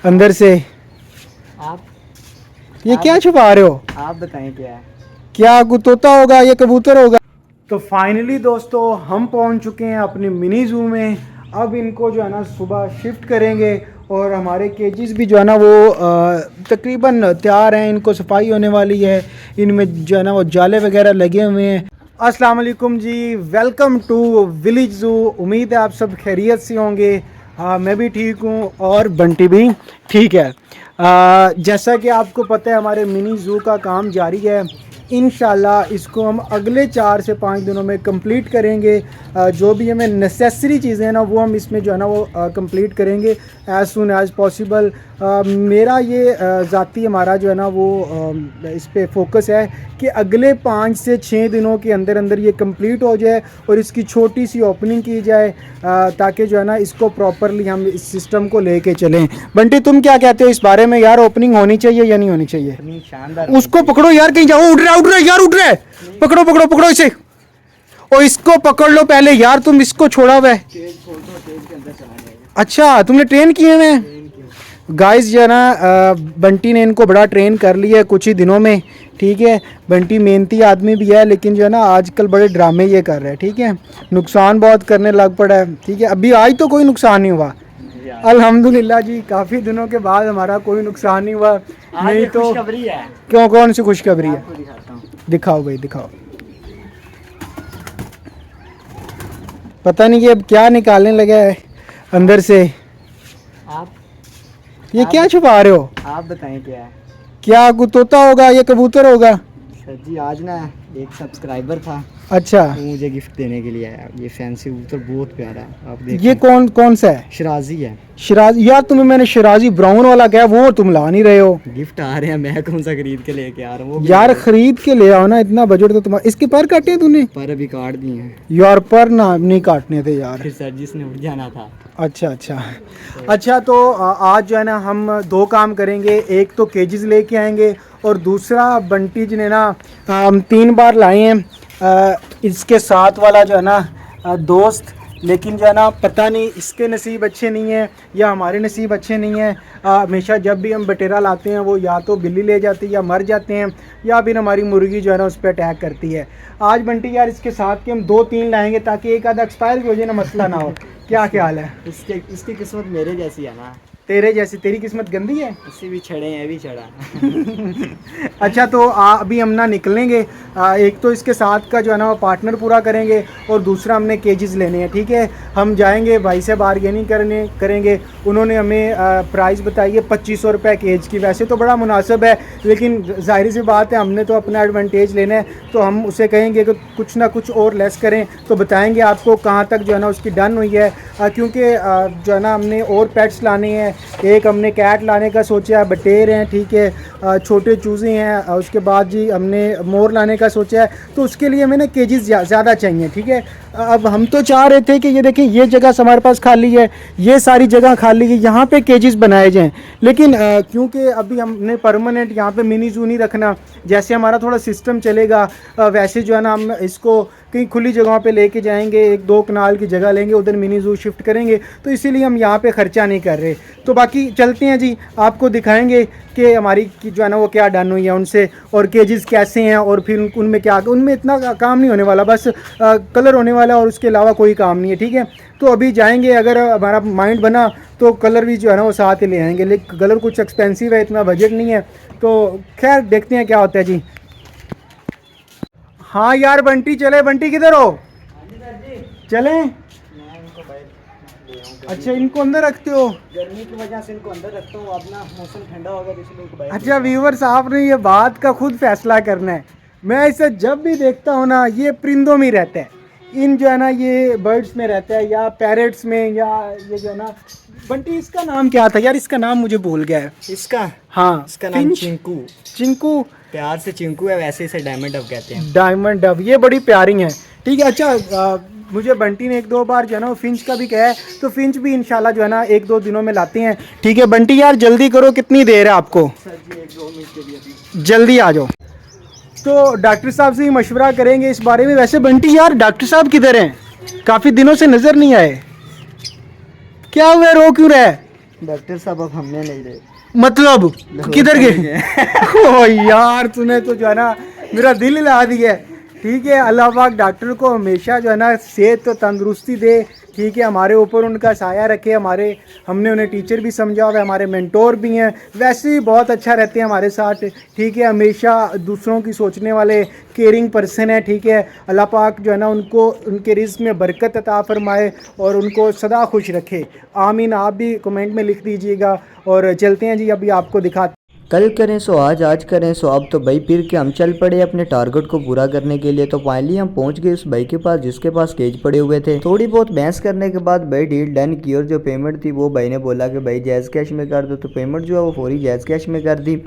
अंदर से। आप ये क्या छुपा रहे हो? आप बताएं क्या है? क्या तोता होगा या कबूतर होगा? तो फाइनली दोस्तों हम पहुंच चुके हैं अपने मिनी जू में। अब इनको जो है ना सुबह शिफ्ट करेंगे और हमारे केजेस भी जो है ना वो तकरीबन तैयार हैं, इनको सफाई होने वाली है। इनमें जो है ना वो जाले वगैरह लगे हुए हैं। अस्सलाम वालेकुम जी, वेलकम टू विलेज जू। उम्मीद है आप सब खैरियत से होंगे। हाँ, मैं भी ठीक हूँ और बंटी भी ठीक है। जैसा कि आपको पता है हमारे मिनी ज़ू का काम जारी है। इंशाल्लाह इसको हम अगले 4 से 5 दिनों में कंप्लीट करेंगे। जो भी हमें नेसेसरी चीज़ें हैं ना वो हम इसमें जो है ना वो कंप्लीट करेंगे एज़ सुन एज़ पॉसिबल। मेरा ये ज़ाती हमारा जो है ना वो इस पे फोकस है कि अगले 5 से 6 दिनों के अंदर अंदर ये कंप्लीट हो जाए और इसकी छोटी सी ओपनिंग की जाए, ताकि जो है ना इसको प्रॉपरली हम इस सिस्टम को लेके चलें। बंटी तुम क्या कहते हो इस बारे में यार? ओपनिंग होनी चाहिए या नहीं होनी चाहिए? इतनी शानदार उसको पकड़ो यार, कहीं जाओ। उठ रहा है यार, उठ रहा है। पकड़ो पकड़ो पकड़ो इसे, और इसको पकड़ लो पहले यार। तुम इसको छोड़ा हुआ है। तेज छोड़ दो, तेज के अंदर चला जाएगा। अच्छा, तुमने ट्रेन किए हुए हैं गाइस जो है ना। बंटी ने इनको बड़ा ट्रेन कर लिया है कुछ ही दिनों में, ठीक है। बंटी मेहनती आदमी भी है, लेकिन जो है ना आजकल बड़े ड्रामे ये कर रहा है, ठीक है। नुकसान बहुत करने लग पड़ा है, ठीक है। अभी आज तो कोई नुकसान नहीं हुआ, अल्हम्दुलिल्लाह जी। काफ़ी दिनों के बाद हमारा कोई नुकसान नहीं हुआ। नहीं तो खुशखबरी है। क्यों, कौन सी खुशखबरी है? आपको दिखाता हूँ। दिखाओ भाई दिखाओ। पता नहीं कि अब क्या निकालने लगा है अंदर से। आप ये क्या छुपा रहे हो? आप बताएं क्या है? क्या तोता होगा या कबूतर होगा? सर जी आज ना एक सब्सक्राइबर था, अच्छा, वो मुझे गिफ्ट देने के लिए आया। ये फैंसी कबूतर बहुत प्यारा है, आप देखिए। ये कौन सा है? शराजी है। शराज यार, तुम्हें मैंने शराजी ब्राउन वाला कहा, वो तुम ला नहीं रहे हो। गिफ्ट आ रहे हैं, मैं कौन सा खरीद के लेके आ रहा हूँ? वो भी यार खरीद के ले आओ ना, इतना बजट तो तुम्हारा। इसके पर काटे तूने? पर अभी काट दिए हैं यार पर ना नहीं काटने थे यार। फिर सर जिसने उठ जाना था। अच्छा अच्छा अच्छा। तो आज जो है ना हम 2 काम करेंगे। एक तो केजेस लेके आएंगे और दूसरा बंटी जी ने ना हम 3 बार लाए हैं इसके साथ वाला जो है ना दोस्त। लेकिन जो है ना पता नहीं इसके नसीब अच्छे नहीं हैं या हमारे नसीब अच्छे नहीं हैं। हमेशा जब भी हम बटेरा लाते हैं वो या तो बिल्ली ले जाती है या मर जाते हैं, या फिर हमारी मुर्गी जो है ना उस पर अटैक करती है। आज बंटी यार इसके साथ के हम 2-3 लाएंगे ताकि एक आधा एक्सपायर भी हो जाए ना, मसला ना हो। क्या ख्याल है? इसकी किस्मत मेरे जैसी है ना। तेरे जैसी? तेरी किस्मत गंदी है। इससे भी छड़े हैं, भी चढ़ा। अच्छा, तो अभी हम ना निकलेंगे। एक तो इसके साथ का जो है ना वो पार्टनर पूरा करेंगे और दूसरा हमने केजेस लेने हैं, ठीक है। हम जाएंगे भाई से बारगेनिंग करेंगे। उन्होंने हमें प्राइस बताई है 2500 रुपये केज की। वैसे तो बड़ा मुनासिब है, लेकिन जाहिर सी बात है हमने तो अपना एडवांटेज लेना है, तो हम उसे कहेंगे कि कुछ ना कुछ और लेस करें। तो बताएंगे आपको कहाँ तक जो है ना उसकी डन हुई है, क्योंकि जो है ना हमने और पेट्स लाने हैं। एक हमने कैट लाने का सोचा है, बटेर हैं, ठीक है, छोटे चूज़े हैं। उसके बाद जी हमने मोर लाने का सोचा है, तो उसके लिए हमें ना केजेस ज़्यादा चाहिए, ठीक है। अब हम तो चाह रहे थे कि ये देखें ये जगह हमारे पास खाली है, ये सारी जगह खाली है, यहाँ पे केजेस बनाए जाएं। लेकिन क्योंकि अभी हमने परमानेंट यहाँ पे मिनी जू नहीं रखना, जैसे हमारा थोड़ा सिस्टम चलेगा वैसे जो है ना हम इसको कहीं खुली जगहों पे लेके जाएंगे। 1-2 कनाल की जगह लेंगे, उधर मिनी जू शिफ्ट करेंगे, तो इसीलिए हम यहाँ पे ख़र्चा नहीं कर रहे। तो बाकी चलते हैं जी, आपको दिखाएंगे कि हमारी जो है ना वो क्या डन हुई है उनसे, और केजेस कैसे हैं, और फिर उनमें क्या, उनमें इतना काम नहीं होने वाला, बस कलर होने वाला और उसके अलावा कोई काम नहीं है, ठीक है। तो अभी जाएंगे, अगर हमारा माइंड बना तो कलर भी जो है ना वो साथ ही ले आएंगे। लेकिन कलर कुछ एक्सपेंसिव है, इतना बजट नहीं है, तो खैर देखते हैं क्या होता है जी। हाँ यार बंटी चले। बंटी किधर हो? चलें? अच्छा, इनको अंदर रखते हो? गर्मी की वजह से इनको अंदर रखता हूँ, अपना मौसम ठंडा होगा तो इसलिए इनको बाहर। अच्छा व्यूअर्स, आपने ये बात का खुद फैसला करना है। मैं इसे जब भी देखता हूँ ना, ये परिंदों में रहता है, इन जो है ना ये बर्ड्स में रहता है, या पैरेट्स में, या ये जो है ना। बंटी इसका नाम क्या था यार? इसका नाम मुझे भूल गया है। इसका हाँ, इसका नाम चिंकू। चिंकू, प्यार से चिंकू है, वैसे इसे डायमंड डव कहते हैं। डायमंड डव, ये बड़ी प्यारी है, ठीक है। अच्छा, मुझे बंटी ने 1-2 बार जो है ना वो फिंच का भी कहा है, तो फिंच भी इंशाल्लाह जो है ना 1-2 दिनों में लाते हैं, ठीक है। बंटी यार जल्दी करो, कितनी देर है आपको? सर जी 1-2 मिनट के लिए जल्दी आ जाओ। तो डॉक्टर साहब से ही मशवरा करेंगे इस बारे में। वैसे बंटी यार डॉक्टर साहब किधर हैं? काफ़ी दिनों से नज़र नहीं आए। क्या हुआ, रो क्यों रहा है? डॉक्टर साहब अब हमने नहीं रहे। मतलब किधर गए? ओ यार तूने तो जो है ना मेरा दिल हिला दिया है। ठीक है, अल्लाह पाक डॉक्टर को हमेशा जो है ना सेहत तो तंदुरुस्ती दे। ठीक है, हमारे ऊपर उनका साया रखे। हमने उन्हें टीचर भी समझा हुआ है, हमारे मेंटोर भी हैं, वैसे ही बहुत अच्छा रहते हैं हमारे साथ। ठीक है, हमेशा दूसरों की सोचने वाले केयरिंग पर्सन है। ठीक है, अल्लाह पाक जो है ना उनको उनके रिज़्क़ में बरकत अता फरमाए और उनको सदा खुश रखे। आमीन। आप भी कमेंट में लिख दीजिएगा। और चलते हैं जी, अभी आपको दिखाते। कल करें सो आज, आज करें सो अब, तो भाई फिर के हम चल पड़े अपने टारगेट को पूरा करने के लिए। तो फाइनली हम पहुंच गए उस भाई के पास जिसके पास केज पड़े हुए थे। थोड़ी बहुत बहस करने के बाद भाई डील डन की और जो पेमेंट थी वो भाई ने बोला कि भाई जैज़ कैश में कर दो। तो पेमेंट जो है वो फौरी जैज़ कैश में कर दी।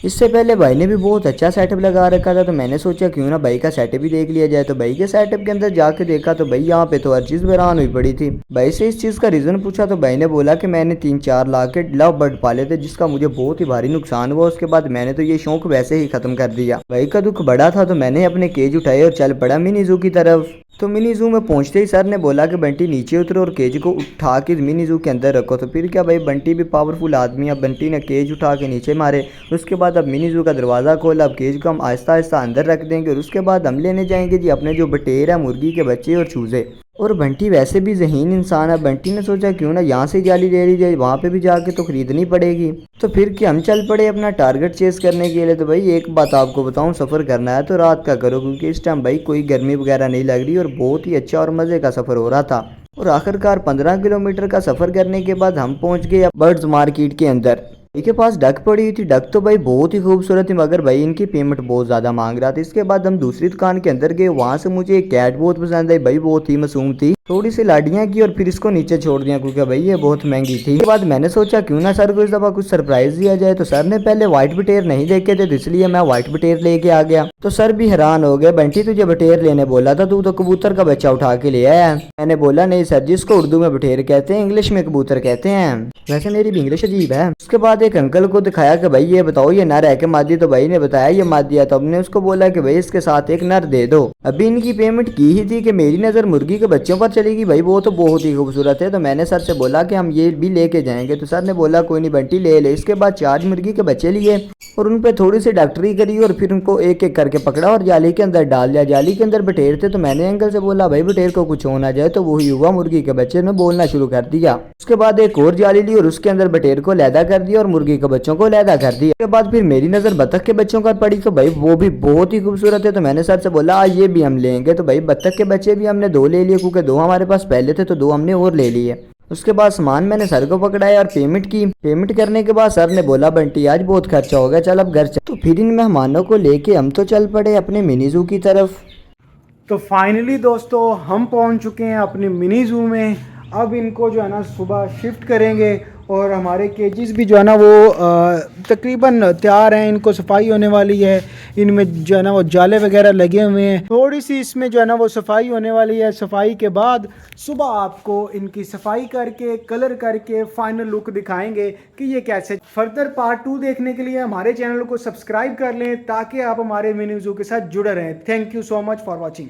इससे पहले भाई ने भी बहुत अच्छा सेटअप लगा रखा था, तो मैंने सोचा क्यों ना भाई का सेटअप भी देख लिया जाए। तो भाई के सेटअप के अंदर जाके देखा तो भाई यहाँ पे तो हर चीज़ हैरान हुई पड़ी थी। भाई से इस चीज़ का रीज़न पूछा तो भाई ने बोला कि मैंने 3-4 लाख के लव बर्ड पाले थे जिसका मुझे बहुत ही भारी नुकसान हुआ। उसके बाद मैंने तो ये शौक वैसे ही ख़त्म कर दिया। भाई का दुख बड़ा था तो मैंने अपने केज उठाए और चल पड़ा मिनी जू की तरफ। तो मिनी जू में पहुंचते ही सर ने बोला कि बंटी नीचे उतरो और केज को उठा के मिनी जू के अंदर रखो। तो फिर क्या भाई, बंटी भी पावरफुल आदमी है। बंटी ने केज उठा के नीचे मारे। उसके बाद अब मिनी जू का दरवाज़ा खोला। अब केज को हम आहिस्ता आहिस्ता अंदर रख देंगे और उसके बाद हम लेने जाएंगे जी अपने जो बटेर है, मुर्गी के बच्चे और चूजे। और बंटी वैसे भी ज़हीन इंसान है। बंटी ने सोचा क्यों ना यहाँ से जाली ले ली जाए, वहाँ पे भी जाके तो खरीदनी पड़ेगी। तो फिर कि हम चल पड़े अपना टारगेट चेस करने के लिए। तो भाई एक बात आपको बताऊँ, सफ़र करना है तो रात का करो क्योंकि इस टाइम भाई कोई गर्मी वगैरह नहीं लग रही और बहुत ही अच्छा और मज़े का सफ़र हो रहा था। और आखिरकार 15 किलोमीटर का सफ़र करने के बाद हम पहुँच गए बर्ड्स मार्केट के अंदर। इनके पास डक पड़ी हुई थी। डक तो भाई बहुत ही खूबसूरत थी मगर भाई इनकी पेमेंट बहुत ज़्यादा मांग रहा था। इसके बाद हम दूसरी दुकान के अंदर गए। वहाँ से मुझे एक कैट बहुत पसंद आई भाई, बहुत ही मासूम थी। थोड़ी सी लाडियाँ की और फिर इसको नीचे छोड़ दिया क्योंकि भाई ये बहुत महंगी थी। इसके बाद मैंने सोचा क्यों ना सर को इस दफ़ा कुछ सरप्राइज दिया जाए। तो सर ने पहले व्हाइट बटेर नहीं देखे थे तो इसलिए मैं व्हाइट बटेर लेके आ गया। तो सर भी हैरान हो गए, बंटी तुझे बटेर लेने बोला था, तू तो कबूतर का बच्चा उठा के ले आया। मैंने बोला नहीं सर, जिसको उर्दू में बटेर कहते हैं इंग्लिश में कबूतर कहते हैं। वैसे मेरी भी इंग्लिश अजीब है। उसके बाद एक अंकल को दिखाया कि भाई ये बताओ ये नर है कि मादी। तो भाई ने बताया ये मादी है। तो हमने उसको बोला कि भाई इसके साथ एक नर दे दो। अभी इनकी पेमेंट की ही थी कि मेरी नज़र मुर्गी के बच्चों पर चलेगी। भाई वो तो बहुत ही खूबसूरत है। तो मैंने सर से बोला कि हम ये भी लेके जाएंगे। तो सर ने बोला कोई नहीं बंटी ले ले। इसके बाद 4 मुर्गी के बच्चे लिए और उन पर थोड़ी सी डॉक्टरी करी और फिर उनको एक एक करके पकड़ा और जाली के अंदर डाल दिया। जाली के अंदर बटेर थे तो मैंने अंकल से बोला भाई बटेर को कुछ हो ना जाए। तो वही हुआ, मुर्गी के बच्चे ने बोलना शुरू कर दिया। उसके बाद एक और जाली ली और उसके अंदर बटेर को लैदा कर दिया और मुर्गी के बच्चों को लैदा कर दिया। उसके बाद फिर मेरी नज़र बतख के बच्चों पर पड़ी तो भाई वो भी बहुत ही खूबसूरत है। तो मैंने सर से बोला ये भी हम लेंगे। तो भाई बतख के बच्चे भी हमने 2 ले लिए क्योंकि 2 हमारे पास पहले थे तो 2 हमने और ले लिए। उसके बाद सामान मैंने सर को पकड़ाया और पेमेंट की। पेमेंट करने के बाद सर ने बोला बंटी आज बहुत खर्चा हो गया, चल अब घर चल। तो फिर इन मेहमानों को लेके हम तो चल पड़े अपने मिनी जू की तरफ। तो फाइनली दोस्तों हम पहुंच चुके हैं अपने मिनी जू में। अब इनको जो है ना सुबह शिफ्ट करेंगे और हमारे केजेस भी जो है ना वो तकरीबन तैयार हैं। इनको सफाई होने वाली है। इनमें जो है ना वो जाले वगैरह लगे हुए हैं। थोड़ी सी इसमें जो है ना वो सफाई होने वाली है। सफाई के बाद सुबह आपको इनकी सफाई करके कलर करके फाइनल लुक दिखाएंगे कि ये कैसे। फर्दर पार्ट 2 देखने के लिए हमारे चैनल को सब्सक्राइब कर लें ताकि आप हमारे मिनी जू के साथ जुड़े रहें। Thank you so much for watching.